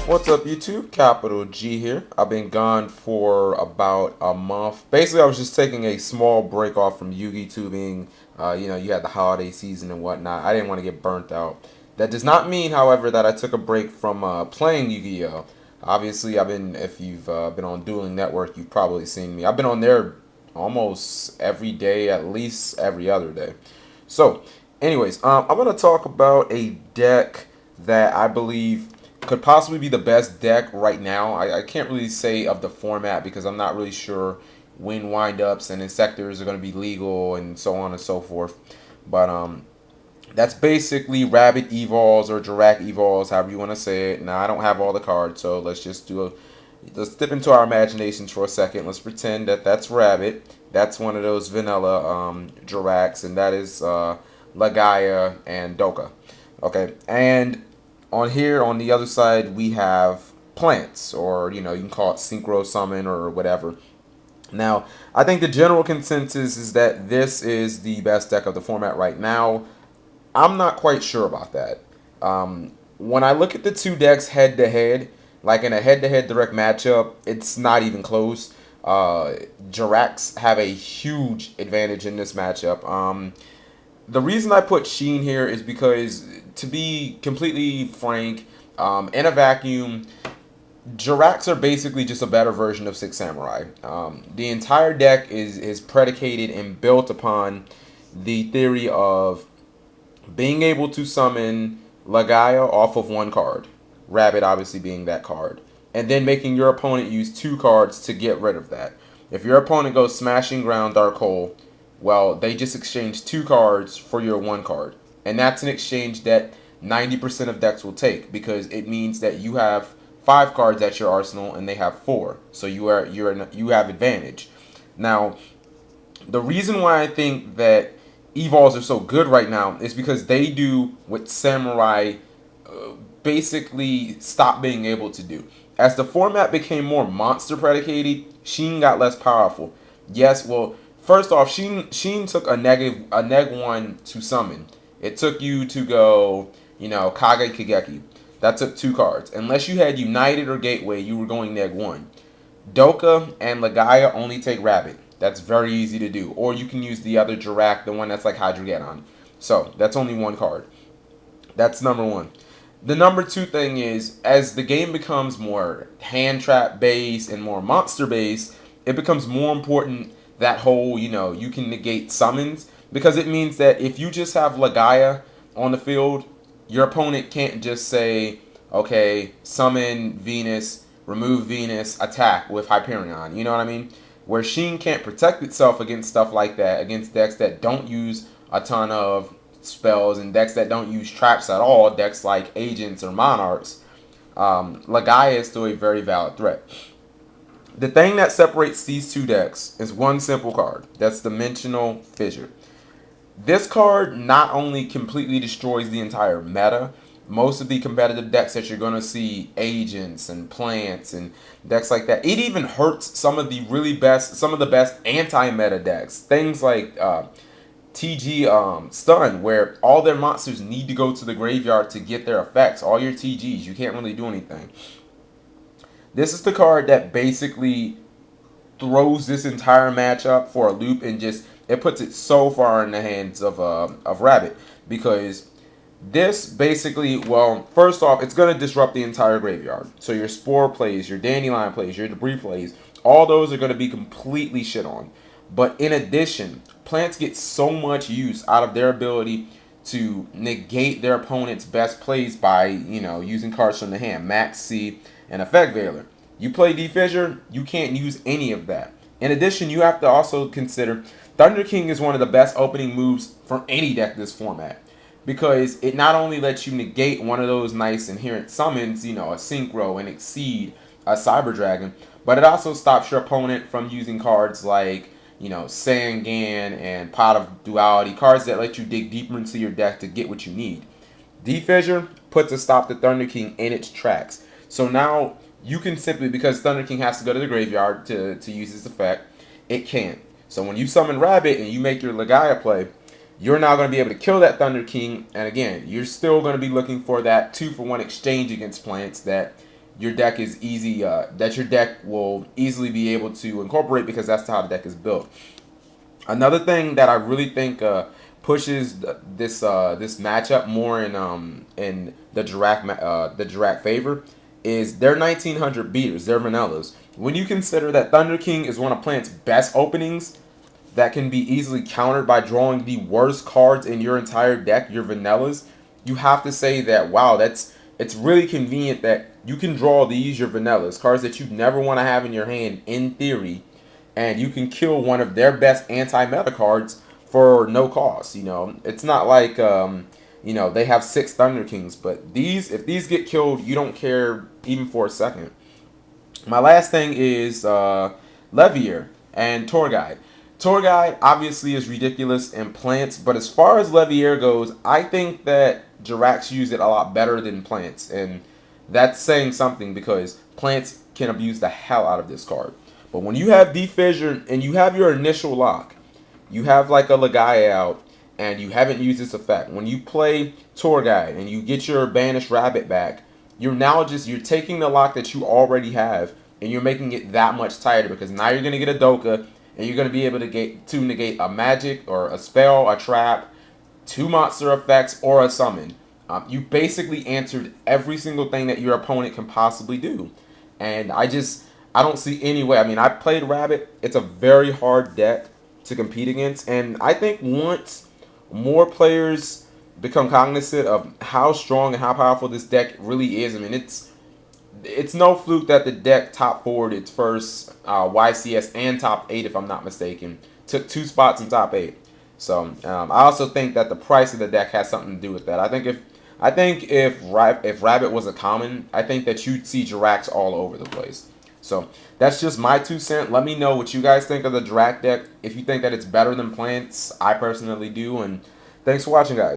What's up, YouTube? Capital G here. I've been gone for about a month. Basically, I was just taking a small break off from YugiTubing. You had the holiday season and whatnot. I didn't want to get burnt out. That does not mean, however, that I took a break from playing Yu-Gi-Oh! Obviously, if you've been on Dueling Network, you've probably seen me. I've been on there almost every day, at least every other day. So, anyways, I'm going to talk about a deck that I believe could possibly be the best deck right now. I can't really say of the format because I'm not really sure when windups and insectors are going to be legal and so on and so forth. But that's basically Rabbit Evols or Dirac Evols, however you want to say it. Now, I don't have all the cards, so let's dip into our imaginations for a second. Let's pretend that that's Rabbit. That's one of those vanilla Diracs, and that is Lagaya and Doka. Okay, and on here, on the other side, we have plants, or you can call it synchro summon or whatever. Now, I think the general consensus is that this is the best deck of the format right now. I'm not quite sure about that. When I look at the two decks head to head, like in a head to head direct matchup, it's not even close. Jiracs have a huge advantage in this matchup. The reason I put Sheen here is because, to be completely frank, in a vacuum, Jiracs are basically just a better version of Six Samurai. The entire deck is predicated and built upon the theory of being able to summon Lagaya off of one card, Rabbit obviously being that card, and then making your opponent use two cards to get rid of that. If your opponent goes Smashing Ground, Dark Hole, well, they just exchange two cards for your one card. And that's an exchange that 90% of decks will take, because it means that you have 5 cards at your arsenal and they have 4. So you have advantage. Now, the reason why I think that Evols are so good right now is because they do what Samurai basically stopped being able to do. As the format became more monster predicated, Sheen got less powerful. Yes, well, first off, Sheen took a neg 1 to summon. It took you to go, Kage Kageki. That took 2 cards. Unless you had United or Gateway, you were going neg 1. Doka and Lagaya only take Rabbit. That's very easy to do. Or you can use the other Dirac, the one that's like Hydreigon. So, that's only 1 card. That's number 1. The number 2 thing is, as the game becomes more hand trap based and more monster based, it becomes more important that whole, you can negate summons, because it means that if you just have Lagaya on the field, your opponent can't just say, okay, summon Venus, remove Venus, attack with Hyperion. You know what I mean? Where Sheen can't protect itself against stuff like that, against decks that don't use a ton of spells and decks that don't use traps at all, decks like Agents or Monarchs, Lagaya is still a very valid threat. The thing that separates these two decks is one simple card. That's Dimensional Fissure. This card not only completely destroys the entire meta, most of the competitive decks that you're going to see, Agents and Plants and decks like that, it even hurts some of the best anti-meta decks. Things like TG Stun, where all their monsters need to go to the graveyard to get their effects. All your TGs, you can't really do anything. This is the card that basically throws this entire matchup for a loop, and it puts it so far in the hands of Rabbit, because this basically, well, first off, it's going to disrupt the entire graveyard. So your Spore plays, your Dandelion plays, your Debris plays, all those are going to be completely shit on. But in addition, plants get so much use out of their ability to negate their opponent's best plays by, using cards from the hand, Max C and Effect Veiler. You play D-Fissure, you can't use any of that. In addition, you have to also consider Thunder King is one of the best opening moves from any deck this format, because it not only lets you negate one of those nice inherent summons, a Synchro, an Exceed, a Cyber Dragon, but it also stops your opponent from using cards like, Sangan and Pot of Duality, cards that let you dig deeper into your deck to get what you need. D-Fissure puts a stop to Thunder King in its tracks. So now you can simply, because Thunder King has to go to the graveyard to use his effect, it can't. So when you summon Rabbit and you make your Lagaya play, you're now going to be able to kill that Thunder King. And again, you're still going to be looking for that 2-for-1 exchange against plants that your deck is easy, that your deck will easily be able to incorporate because that's how the deck is built. Another thing that I really think pushes this matchup more in the Dirac favor is their 1900 beaters, their vanillas. When you consider that Thunder King is one of Plant's best openings, that can be easily countered by drawing the worst cards in your entire deck, your vanillas, you have to say that, wow, it's really convenient that you can draw these, your vanillas, cards that you never want to have in your hand in theory, and you can kill one of their best anti-meta cards for no cost. You know, it's not like you know, they have 6 Thunder Kings, but these, if these get killed, you don't care even for a second. My last thing is Levier and Tour Guide. Tour Guide obviously is ridiculous in Plants, but as far as Levier goes, I think that Jirax use it a lot better than Plants, and that's saying something because Plants can abuse the hell out of this card. But when you have Fissure and you have your initial lock, you have like a Legaia out, and you haven't used this effect. When you play Tour Guide and you get your Banished Rabbit back, you're taking the lock that you already have and you're making it that much tighter because now you're gonna get a Doka and you're gonna be able to negate a magic or a spell, a trap, 2 monster effects, or a summon. You basically answered every single thing that your opponent can possibly do, and I don't see any way. I mean, I played Rabbit. It's a very hard deck to compete against, and I think once more players become cognizant of how strong and how powerful this deck really is, I mean, it's no fluke that the deck top 4'd its first YCS and top 8, if I'm not mistaken. Took 2 spots in top 8. So I also think that the price of the deck has something to do with that. I think if Rabbit was a common, I think that you'd see Jirax all over the place. So that's just my 2 cents. Let me know what you guys think of the Dirac deck. If you think that it's better than Plants, I personally do. And thanks for watching, guys.